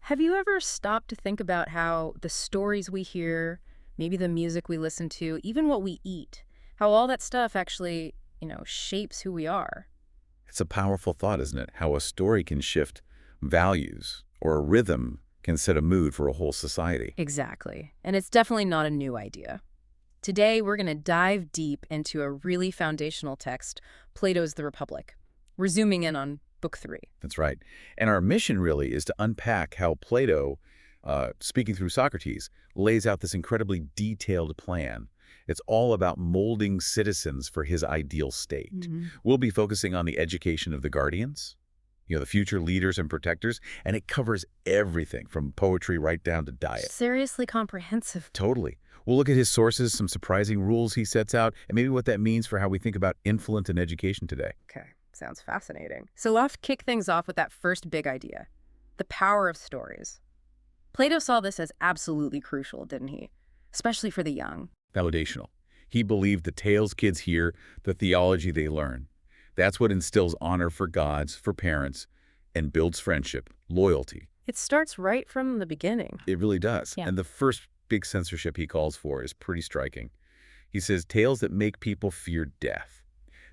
Have you ever stopped to think about how the stories we hear, maybe the music we listen to, even what we eat, how all that stuff actually, shapes who we are? It's a powerful thought, isn't it? How a story can shift values or a rhythm can set a mood for a whole society. Exactly. And it's definitely not a new idea. Today, we're going to dive deep into a really foundational text, Plato's The Republic. We're zooming in on book 3. That's right. And our mission really is to unpack how Plato, speaking through Socrates, lays out this incredibly detailed plan. It's all about molding citizens for his ideal state. We'll be focusing on the education of the guardians, the future leaders and protectors, and it covers everything from poetry right down to diet. Seriously comprehensive. Totally. We'll look at his sources, some surprising rules he sets out, and maybe what that means for how we think about influence in education today. Okay, sounds fascinating. So let's kick things off with that first big idea, the power of stories. Plato saw this as absolutely crucial, didn't he? Especially for the young. Foundational. He believed the tales kids hear, the theology they learn. That's what instills honor for gods, for parents, and builds friendship, loyalty. It starts right from the beginning. It really does. Yeah. And the first big censorship he calls for is pretty striking. He says tales that make people fear death.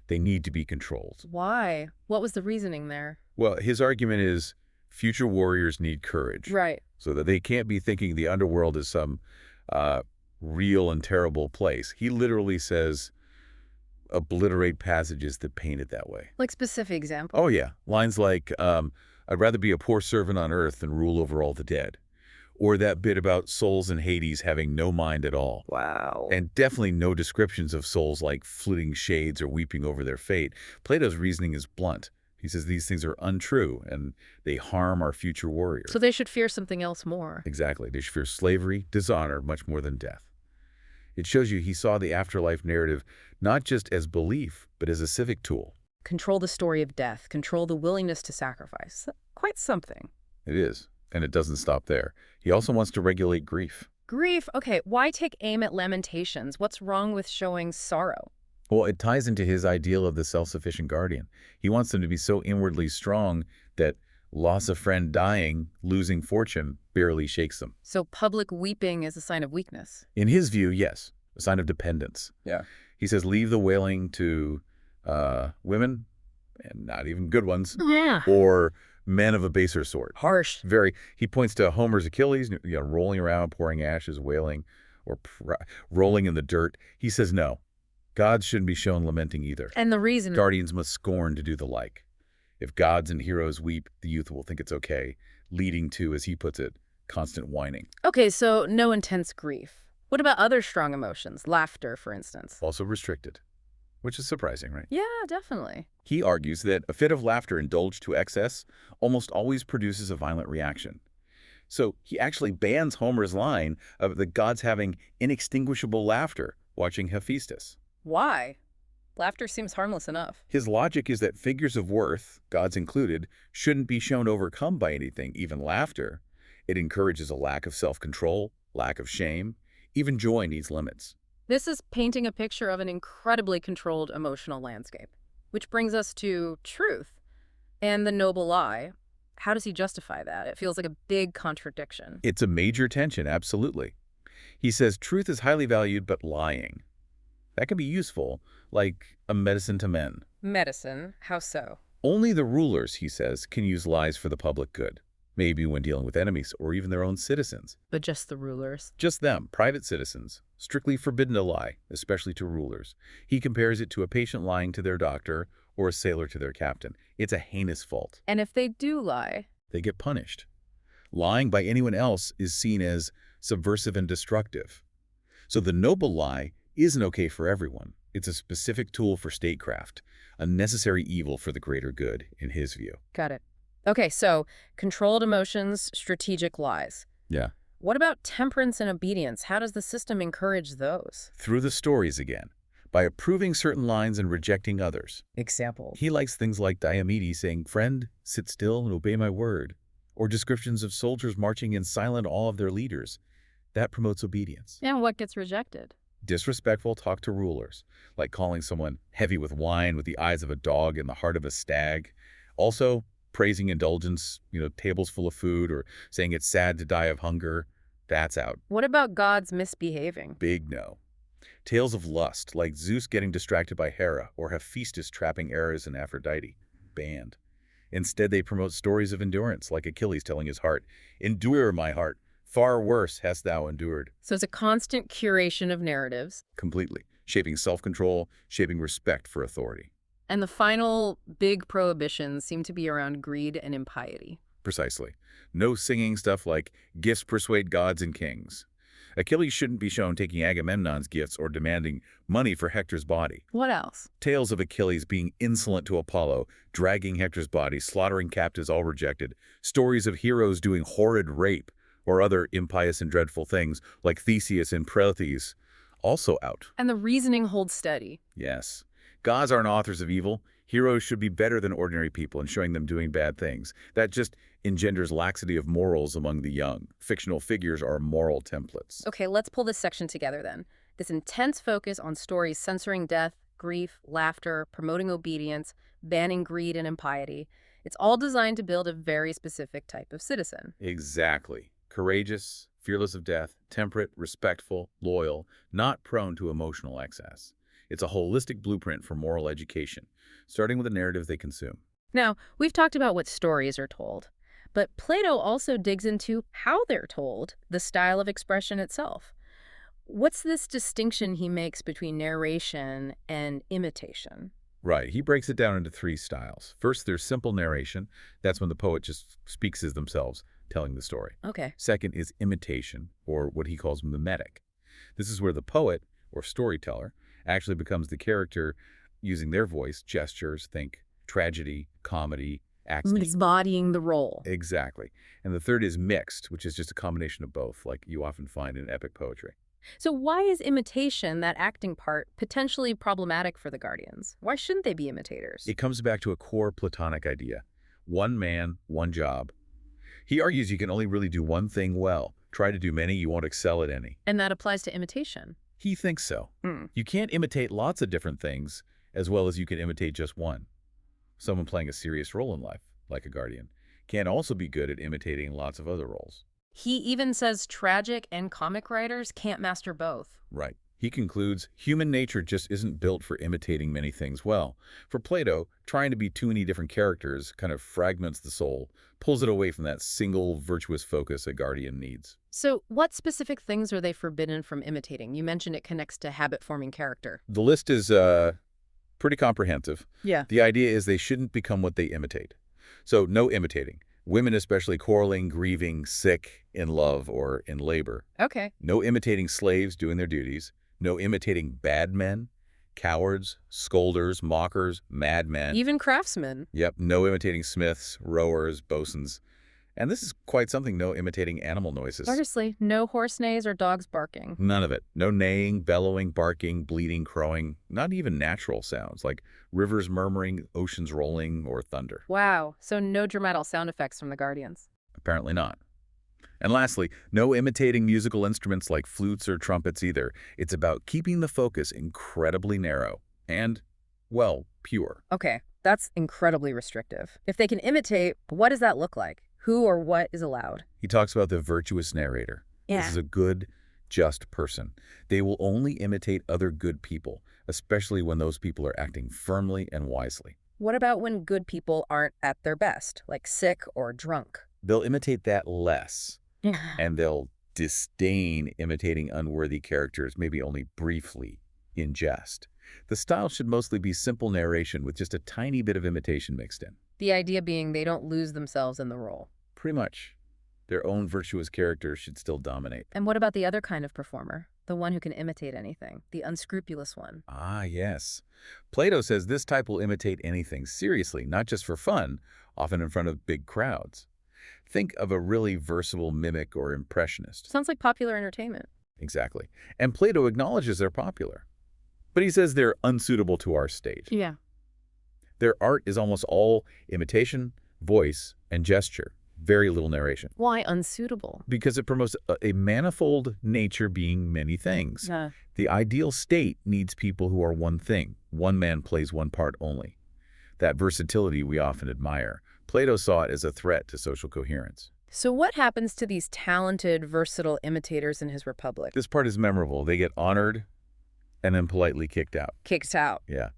They need to be controlled. Why? What was the reasoning there? Well, his argument is future warriors need courage. Right. So that they can't be thinking the underworld is some real and terrible place. He literally says, obliterate passages that paint it that way. Like specific example? Oh, yeah. Lines like, I'd rather be a poor servant on earth than rule over all the dead. Or that bit about souls in Hades having no mind at all. Wow. And definitely no descriptions of souls like flitting shades or weeping over their fate. Plato's reasoning is blunt. He says these things are untrue and they harm our future warriors. So they should fear something else more. Exactly. They should fear slavery, dishonor, much more than death. It shows you he saw the afterlife narrative not just as belief, but as a civic tool. Control the story of death. Control the willingness to sacrifice. Quite something. It is. And it doesn't stop there. He also wants to regulate grief. Grief? Okay, why take aim at lamentations? What's wrong with showing sorrow? Well, it ties into his ideal of the self-sufficient guardian. He wants them to be so inwardly strong that loss of friend dying, losing fortune, barely shakes them. So public weeping is a sign of weakness? In his view, yes, a sign of dependence. Yeah. He says leave the wailing to women, and not even good ones, Yeah. or men of a baser sort. Harsh. He points to Homer's Achilles, rolling around, pouring ashes, wailing, or rolling in the dirt. He says no. Gods shouldn't be shown lamenting either. And the reason? Guardians must scorn to do the like. If gods and heroes weep, the youth will think it's okay, leading to, as he puts it, constant whining. Okay, so no intense grief. What about other strong emotions? Laughter, for instance. Also restricted, which is surprising, right? Yeah, definitely. He argues that a fit of laughter indulged to excess almost always produces a violent reaction. So he actually bans Homer's line of the gods having inextinguishable laughter watching Hephaestus. Why? Laughter seems harmless enough. His logic is that figures of worth, gods included, shouldn't be shown overcome by anything, even laughter. It encourages a lack of self-control, lack of shame. Even joy needs limits. This is painting a picture of an incredibly controlled emotional landscape. Which brings us to truth and the noble lie. How does he justify that? It feels like a big contradiction. It's a major tension, absolutely. He says truth is highly valued, but lying. That can be useful, like a medicine to men. Medicine? How so? Only the rulers, he says, can use lies for the public good. Maybe when dealing with enemies or even their own citizens. But just the rulers? Just them, private citizens, strictly forbidden to lie, especially to rulers. He compares it to a patient lying to their doctor or a sailor to their captain. It's a heinous fault. And if they do lie? They get punished. Lying by anyone else is seen as subversive and destructive. So the noble lie isn't okay for everyone. It's a specific tool for statecraft, a necessary evil for the greater good, in his view. Got it. Okay, so controlled emotions, strategic lies. Yeah. What about temperance and obedience? How does the system encourage those? Through the stories again, by approving certain lines and rejecting others. Example. He likes things like Diomedes saying, "Friend, sit still and obey my word," or descriptions of soldiers marching in silent awe of their leaders. That promotes obedience. And what gets rejected? Disrespectful talk to rulers, like calling someone heavy with wine with the eyes of a dog and the heart of a stag. Also, Praising indulgence, tables full of food, or saying it's sad to die of hunger, that's out. What about gods misbehaving? Big no. Tales of lust, like Zeus getting distracted by Hera or Hephaestus trapping Ares and Aphrodite, banned. Instead, they promote stories of endurance, like Achilles telling his heart, "Endure, my heart, far worse hast thou endured." So it's a constant curation of narratives. Completely. Shaping self-control, shaping respect for authority. And the final big prohibitions seem to be around greed and impiety. Precisely. No singing stuff like gifts persuade gods and kings. Achilles shouldn't be shown taking Agamemnon's gifts or demanding money for Hector's body. What else? Tales of Achilles being insolent to Apollo, dragging Hector's body, slaughtering captives all rejected. Stories of heroes doing horrid rape or other impious and dreadful things like Theseus and Proetus, also out. And the reasoning holds steady. Yes. Gods aren't authors of evil. Heroes should be better than ordinary people in showing them doing bad things. That just engenders laxity of morals among the young. Fictional figures are moral templates. Okay, let's pull this section together then. This intense focus on stories censoring death, grief, laughter, promoting obedience, banning greed and impiety. It's all designed to build a very specific type of citizen. Exactly. Courageous, fearless of death, temperate, respectful, loyal, not prone to emotional excess. It's a holistic blueprint for moral education, starting with the narrative they consume. Now, we've talked about what stories are told, but Plato also digs into how they're told, the style of expression itself. What's this distinction he makes between narration and imitation? Right. He breaks it down into three styles. First, there's simple narration. That's when the poet just speaks as themselves, telling the story. Okay. Second is imitation, or what he calls mimetic. This is where the poet, or storyteller, actually becomes the character using their voice, gestures, think tragedy, comedy, acting. Embodying the role. Exactly. And the third is mixed, which is just a combination of both, like you often find in epic poetry. So why is imitation, that acting part, potentially problematic for the Guardians? Why shouldn't they be imitators? It comes back to a core Platonic idea. One man, one job. He argues you can only really do one thing well. Try to do many, you won't excel at any. And that applies to imitation. He thinks so. Hmm. You can't imitate lots of different things as well as you can imitate just one. Someone playing a serious role in life, like a guardian, can also be good at imitating lots of other roles. He even says tragic and comic writers can't master both. Right. He concludes, human nature just isn't built for imitating many things well. For Plato, trying to be too many different characters kind of fragments the soul, pulls it away from that single virtuous focus a guardian needs. So what specific things are they forbidden from imitating? You mentioned it connects to habit-forming character. The list is pretty comprehensive. Yeah. The idea is they shouldn't become what they imitate. So no imitating. Women especially quarreling, grieving, sick, in love, or in labor. Okay. No imitating slaves doing their duties. No imitating bad men, cowards, scolders, mockers, madmen. Even craftsmen. Yep, no imitating smiths, rowers, bosuns. And this is quite something, no imitating animal noises. Seriously, no horse neighs or dogs barking. None of it. No neighing, bellowing, barking, bleating, crowing. Not even natural sounds like rivers murmuring, oceans rolling, or thunder. Wow. So no dramatic sound effects from the Guardians. Apparently not. And lastly, no imitating musical instruments like flutes or trumpets either. It's about keeping the focus incredibly narrow and, well, pure. Okay, that's incredibly restrictive. If they can imitate, what does that look like? Who or what is allowed? He talks about the virtuous narrator. This is a good, just person. They will only imitate other good people, especially when those people are acting firmly and wisely. What about when good people aren't at their best, like sick or drunk? They'll imitate that less, and they'll disdain imitating unworthy characters, maybe only briefly, in jest. The style should mostly be simple narration with just a tiny bit of imitation mixed in. The idea being they don't lose themselves in the role. Pretty much. Their own virtuous characters should still dominate. And what about the other kind of performer? The one who can imitate anything, the unscrupulous one. Ah, yes. Plato says this type will imitate anything seriously, not just for fun, often in front of big crowds. Think of a really versatile mimic or impressionist. Sounds like popular entertainment. Exactly. And Plato acknowledges they're popular. But he says they're unsuitable to our stage. Yeah. Their art is almost all imitation, voice, and gesture. Very little narration. Why unsuitable? Because it promotes a manifold nature being many things. Yeah. The ideal state needs people who are one thing. One man plays one part only. That versatility we often admire. Plato saw it as a threat to social coherence. So what happens to these talented, versatile imitators in his Republic? This part is memorable. They get honored and then politely kicked out. Kicked out. Yeah.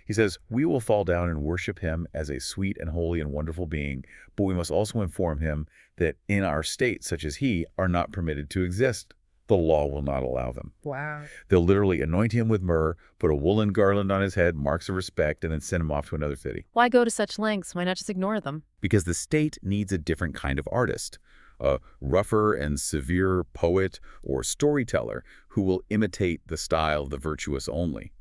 He says, "We will fall down and worship him as a sweet and holy and wonderful being, but we must also inform him that in our state, such as he, are not permitted to exist. The law will not allow them." Wow. They'll literally anoint him with myrrh, put a woolen garland on his head, marks of respect, and then send him off to another city. Why go to such lengths? Why not just ignore them? Because the state needs a different kind of artist, a rougher and severe poet or storyteller who will imitate the style of the virtuous only.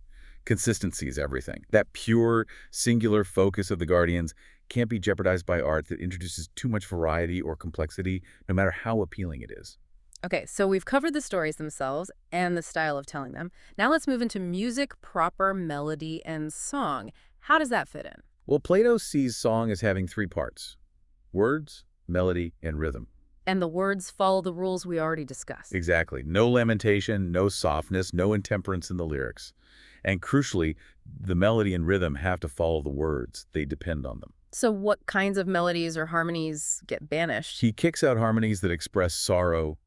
Consistency is everything. That pure, singular focus of the Guardians can't be jeopardized by art that introduces too much variety or complexity, no matter how appealing it is. Okay, so we've covered the stories themselves and the style of telling them. Now let's move into music, proper melody, and song. How does that fit in? Well, Plato sees song as having three parts: words, melody, and rhythm. And the words follow the rules we already discussed. Exactly. No lamentation, no softness, no intemperance in the lyrics. And crucially, the melody and rhythm have to follow the words. They depend on them. So what kinds of melodies or harmonies get banished? He kicks out harmonies that express sorrow,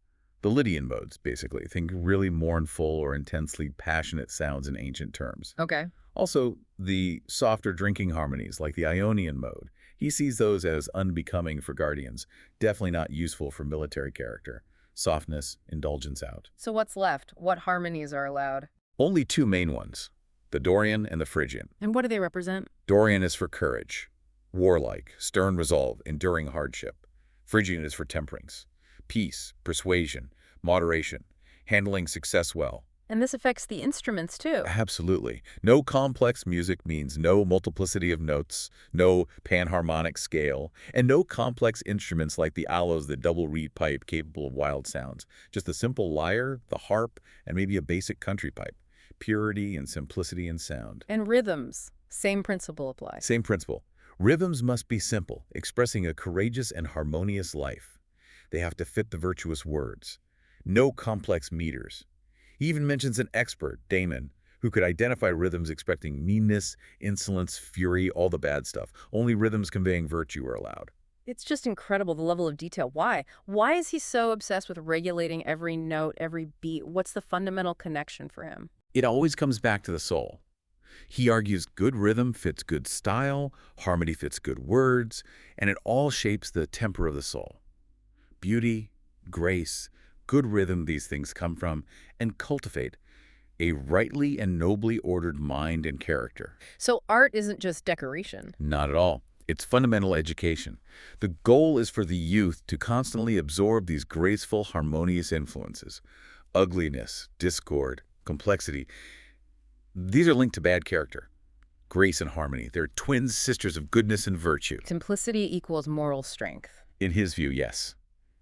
the Lydian modes, basically. Think really mournful or intensely passionate sounds in ancient terms. Okay. Also, the softer drinking harmonies, like the Ionian mode. He sees those as unbecoming for guardians, definitely not useful for military character. Softness, indulgence out. So what's left? What harmonies are allowed? Only two main ones, the Dorian and the Phrygian. And what do they represent? Dorian is for courage, warlike, stern resolve, enduring hardship. Phrygian is for temperance, peace, persuasion, moderation, handling success well. And this affects the instruments too. Absolutely. No complex music means no multiplicity of notes, no panharmonic scale, and no complex instruments like the aloes, the double reed pipe capable of wild sounds. Just a simple lyre, the harp, and maybe a basic country pipe. Purity and simplicity in sound. And rhythms. Same principle applies. Same principle. Rhythms must be simple, expressing a courageous and harmonious life. They have to fit the virtuous words. No complex meters. He even mentions an expert, Damon, who could identify rhythms expecting meanness, insolence, fury, all the bad stuff. Only rhythms conveying virtue are allowed. It's just incredible, the level of detail. Why? Why is he so obsessed with regulating every note, every beat? What's the fundamental connection for him? It always comes back to the soul. He argues good rhythm fits good style, harmony fits good words, and it all shapes the temper of the soul. Beauty, grace, good rhythm these things come from, and cultivate a rightly and nobly ordered mind and character. So art isn't just decoration. Not at all. It's fundamental education. The goal is for the youth to constantly absorb these graceful, harmonious influences. Ugliness, discord, complexity. These are linked to bad character. Grace and harmony. They're twin sisters of goodness and virtue. Simplicity equals moral strength. In his view, yes.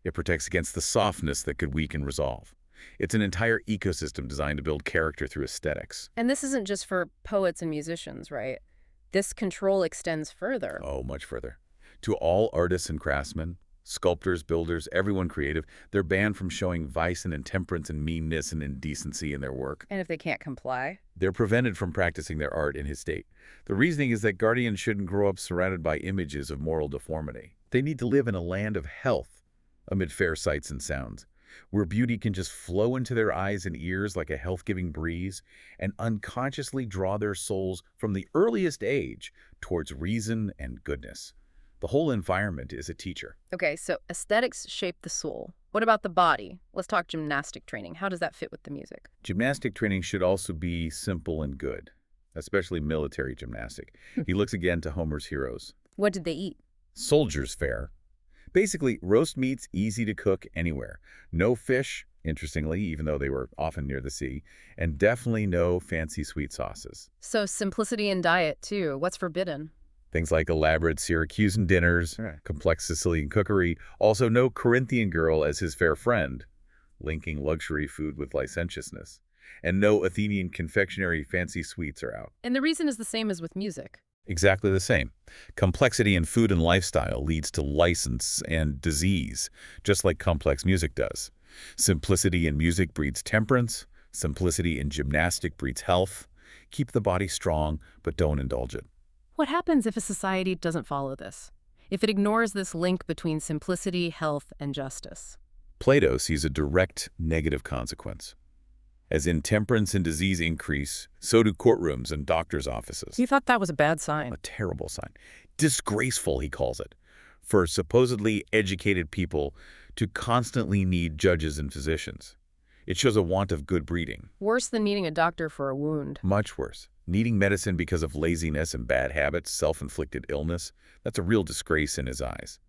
It protects against the softness that could weaken resolve. It's an entire ecosystem designed to build character through aesthetics. And this isn't just for poets and musicians, right? This control extends further. Oh, much further. To all artists and craftsmen, sculptors, builders, everyone creative, they're banned from showing vice and intemperance and meanness and indecency in their work. And if they can't comply? They're prevented from practicing their art in his state. The reasoning is that guardians shouldn't grow up surrounded by images of moral deformity. They need to live in a land of health, amid fair sights and sounds, where beauty can just flow into their eyes and ears like a health-giving breeze and unconsciously draw their souls from the earliest age towards reason and goodness. The whole environment is a teacher. Okay, so aesthetics shape the soul. What about the body? Let's talk gymnastic training. How does that fit with the music? Gymnastic training should also be simple and good, especially military gymnastic. He looks again to Homer's heroes. What did they eat? Soldiers' fare. Basically, roast meats easy to cook anywhere. No fish, interestingly, even though they were often near the sea, and definitely no fancy sweet sauces. So simplicity in diet, too. What's forbidden? Things like elaborate Syracusan dinners, complex Sicilian cookery, also no Corinthian girl as his fair friend, linking luxury food with licentiousness. And no Athenian confectionery fancy sweets are out. And the reason is the same as with music. Exactly the same. Complexity in food and lifestyle leads to license and disease, just like complex music does. Simplicity in music breeds temperance. Simplicity in gymnastic breeds health. Keep the body strong, but don't indulge it. What happens if a society doesn't follow this? if it ignores this link between simplicity, health, and justice? Plato sees a direct negative consequence. As intemperance and disease increase, so do courtrooms and doctors' offices. He thought that was a bad sign. A terrible sign. Disgraceful, he calls it, for supposedly educated people to constantly need judges and physicians. It shows a want of good breeding. Worse than needing a doctor for a wound. Much worse. Needing medicine because of laziness and bad habits, self-inflicted illness, that's a real disgrace in his eyes.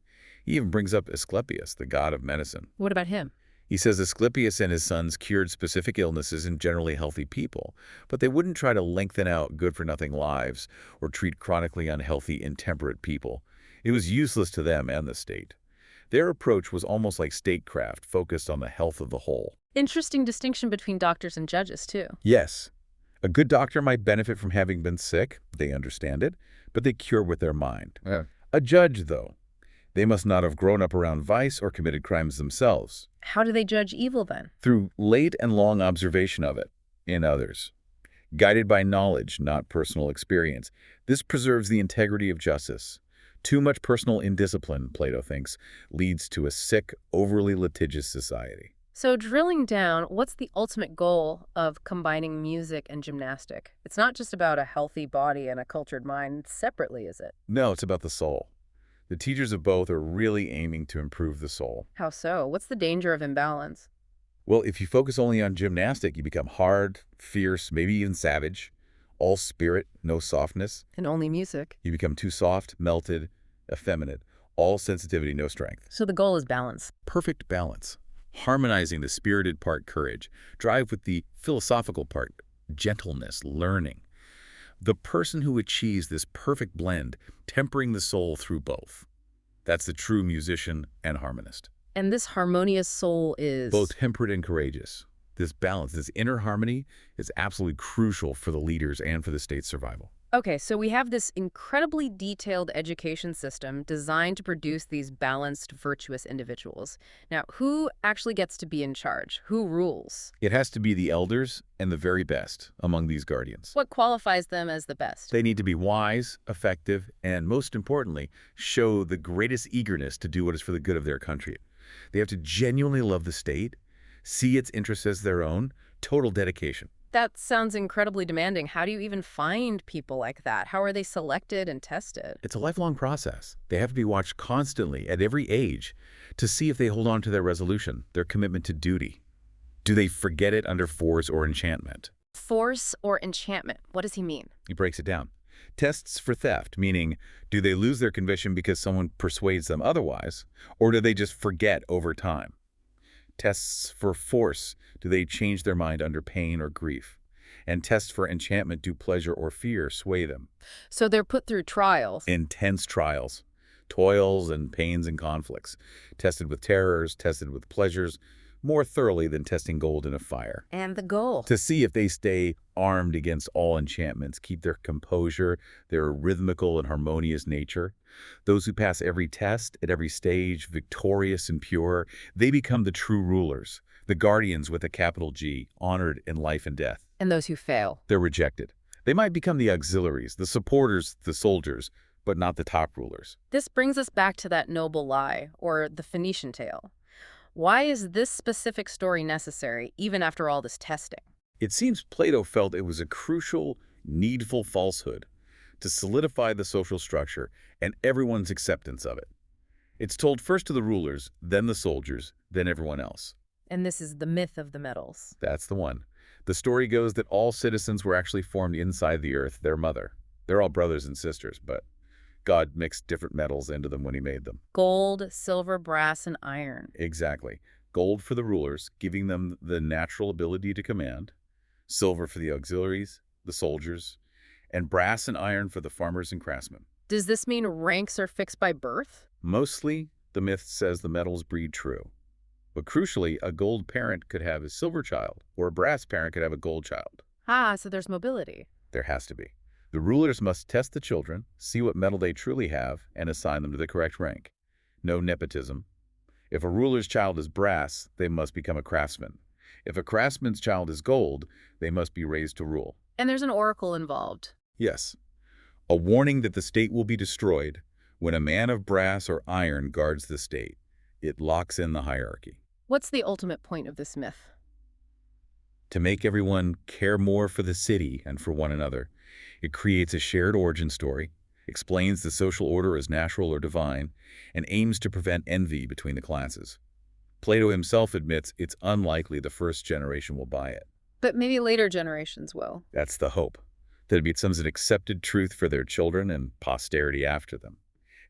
He even brings up Asclepius, the god of medicine. What about him? He says Asclepius and his sons cured specific illnesses in generally healthy people, but they wouldn't try to lengthen out good-for-nothing lives or treat chronically unhealthy, intemperate people. It was useless to them and the state. Their approach was almost like statecraft, focused on the health of the whole. Interesting distinction between doctors and judges, too. Yes, a good doctor might benefit from having been sick, they understand it, but they cure with their mind. Yeah. A judge, though, they must not have grown up around vice or committed crimes themselves. How do they judge evil, then? Through late and long observation of it in others. Guided by knowledge, not personal experience. This preserves the integrity of justice. Too much personal indiscipline, Plato thinks, leads to a sick, overly litigious society. So drilling down, what's the ultimate goal of combining music and gymnastic? It's not just about a healthy body and a cultured mind separately, is it? No, it's about the soul. The teachers of both are really aiming to improve the soul. How so? What's the danger of imbalance? Well, if you focus only on gymnastic, you become hard, fierce, maybe even savage. All spirit, no softness. And only music. You become too soft, melted, effeminate. All sensitivity, no strength. So the goal is balance. Perfect balance. Harmonizing the spirited part courage, drive with the philosophical part, gentleness, learning. The person who achieves this perfect blend, tempering the soul through both. That's the true musician and harmonist. And this harmonious soul is... Both temperate and courageous. This balance, this inner harmony is absolutely crucial for the leaders and for the state's survival. Okay, so we have this incredibly detailed education system designed to produce these balanced, virtuous individuals. Now, who actually gets to be in charge? Who rules? It has to be the elders and the very best among these guardians. What qualifies them as the best? They need to be wise, effective, and most importantly, show the greatest eagerness to do what is for the good of their country. They have to genuinely love the state, see its interests as their own, total dedication. That sounds incredibly demanding. How do you even find people like that? How are they selected and tested? It's a lifelong process. They have to be watched constantly at every age to see if they hold on to their resolution, their commitment to duty. Do they forget it under force or enchantment? Force or enchantment? What does he mean? He breaks it down. Tests for theft, meaning do they lose their conviction because someone persuades them otherwise, or do they just forget over time? Tests for force, do they change their mind under pain or grief? And tests for enchantment, do pleasure or fear sway them? So they're put through trials. Intense trials, toils and pains and conflicts, tested with terrors, tested with pleasures, more thoroughly than testing gold in a fire. And the goal? To see if they stay armed against all enchantments, keep their composure, their rhythmical and harmonious nature. Those who pass every test at every stage, victorious and pure, they become the true rulers, the guardians with a capital G, honored in life and death. And those who fail? They're rejected. They might become the auxiliaries, the supporters, the soldiers, but not the top rulers. This brings us back to that noble lie, or the Phoenician tale. Why is this specific story necessary, even after all this testing? It seems Plato felt it was a crucial, needful falsehood to solidify the social structure and everyone's acceptance of it. It's told first to the rulers, then the soldiers, then everyone else. And this is the myth of the metals. That's the one. The story goes that all citizens were actually formed inside the earth, their mother. They're all brothers and sisters, but God mixed different metals into them when he made them. Gold, silver, brass, and iron. Exactly. Gold for the rulers, giving them the natural ability to command. Silver for the auxiliaries, the soldiers. And brass and iron for the farmers and craftsmen. Does this mean ranks are fixed by birth? Mostly, the myth says the metals breed true. But crucially, a gold parent could have a silver child, or a brass parent could have a gold child. Ah, so there's mobility. There has to be. The rulers must test the children, see what metal they truly have, and assign them to the correct rank. No nepotism. If a ruler's child is brass, they must become a craftsman. If a craftsman's child is gold, they must be raised to rule. And there's an oracle involved. Yes. A warning that the state will be destroyed, When a man of brass or iron guards the state, it locks in the hierarchy. What's the ultimate point of this myth? To make everyone care more for the city and for one another, it creates a shared origin story, explains the social order as natural or divine, and aims to prevent envy between the classes. Plato himself admits it's unlikely the first generation will buy it. But maybe later generations will. That's the hope, that it becomes an accepted truth for their children and posterity after them.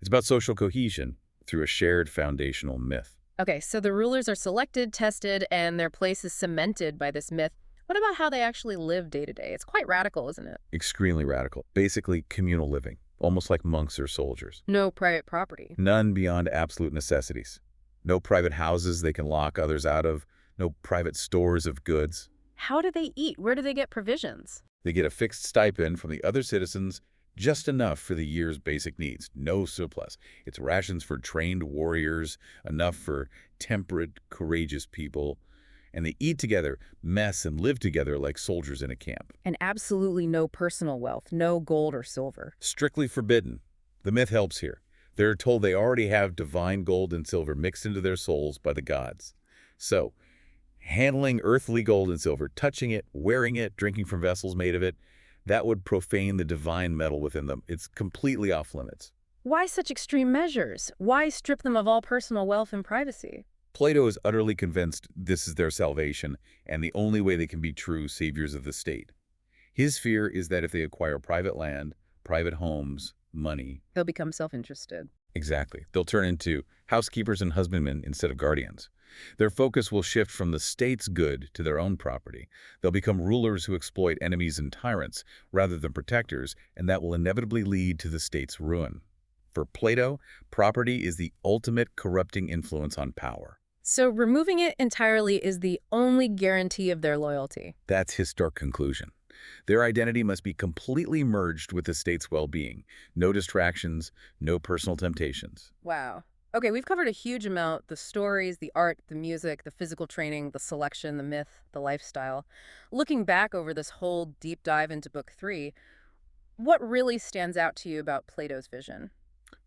It's about social cohesion through a shared foundational myth. Okay, so the rulers are selected, tested, and their place is cemented by this myth. What about how they actually live day to day? It's quite radical, isn't it? Extremely radical, basically communal living, almost like monks or soldiers. No private property. None beyond absolute necessities. No private houses they can lock others out of, no private stores of goods. How do they eat? Where do they get provisions? They get a fixed stipend from the other citizens, just enough for the year's basic needs, no surplus. It's rations for trained warriors, enough for temperate, courageous people. And they eat together, mess, and live together like soldiers in a camp. And absolutely no personal wealth, no gold or silver. Strictly forbidden. The myth helps here. They're told they already have divine gold and silver mixed into their souls by the gods. So, handling earthly gold and silver, touching it, wearing it, drinking from vessels made of it, that would profane the divine metal within them. It's completely off limits. Why such extreme measures? Why strip them of all personal wealth and privacy? Plato is utterly convinced this is their salvation and the only way they can be true saviors of the state. His fear is that if they acquire private land, private homes, money, They'll become self-interested. exactly, they'll turn into housekeepers and husbandmen instead of guardians. Their focus will shift from the state's good to their own property. They'll become rulers who exploit enemies and tyrants rather than protectors, and that will inevitably lead to the state's ruin. For Plato, property is the ultimate corrupting influence on power. So removing it entirely is the only guarantee of their loyalty. That's his stark conclusion. Their identity must be completely merged with the state's well-being. No distractions, no personal temptations. Wow. Okay, we've covered a huge amount: the stories, the art, the music, the physical training, the selection, the myth, the lifestyle. Looking back over this whole deep dive into Book 3, what really stands out to you about Plato's vision?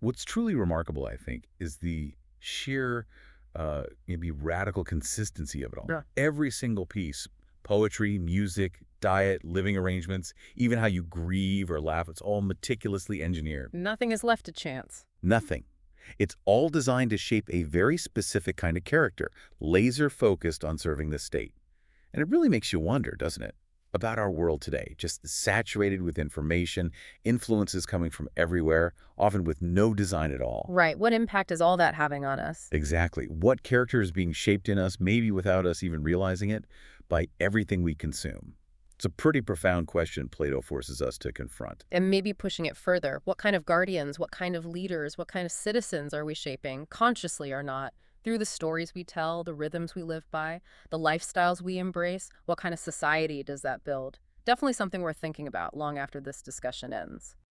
What's truly remarkable, I think, is the sheer, maybe radical consistency of it all. Yeah. Every single piece, poetry, music, diet, living arrangements, even how you grieve or laugh, it's all meticulously engineered. Nothing is left to chance. Nothing. It's all designed to shape a very specific kind of character, laser-focused on serving the state. And it really makes you wonder, doesn't it, about our world today, just saturated with information, influences coming from everywhere, often with no design at all. Right. What impact is all that having on us? Exactly. What character is being shaped in us, maybe without us even realizing it, by everything we consume? It's a pretty profound question Plato forces us to confront. And maybe pushing it further. What kind of guardians, what kind of leaders, what kind of citizens are we shaping, consciously or not, through the stories we tell, the rhythms we live by, the lifestyles we embrace? What kind of society does that build? Definitely something worth thinking about long after this discussion ends.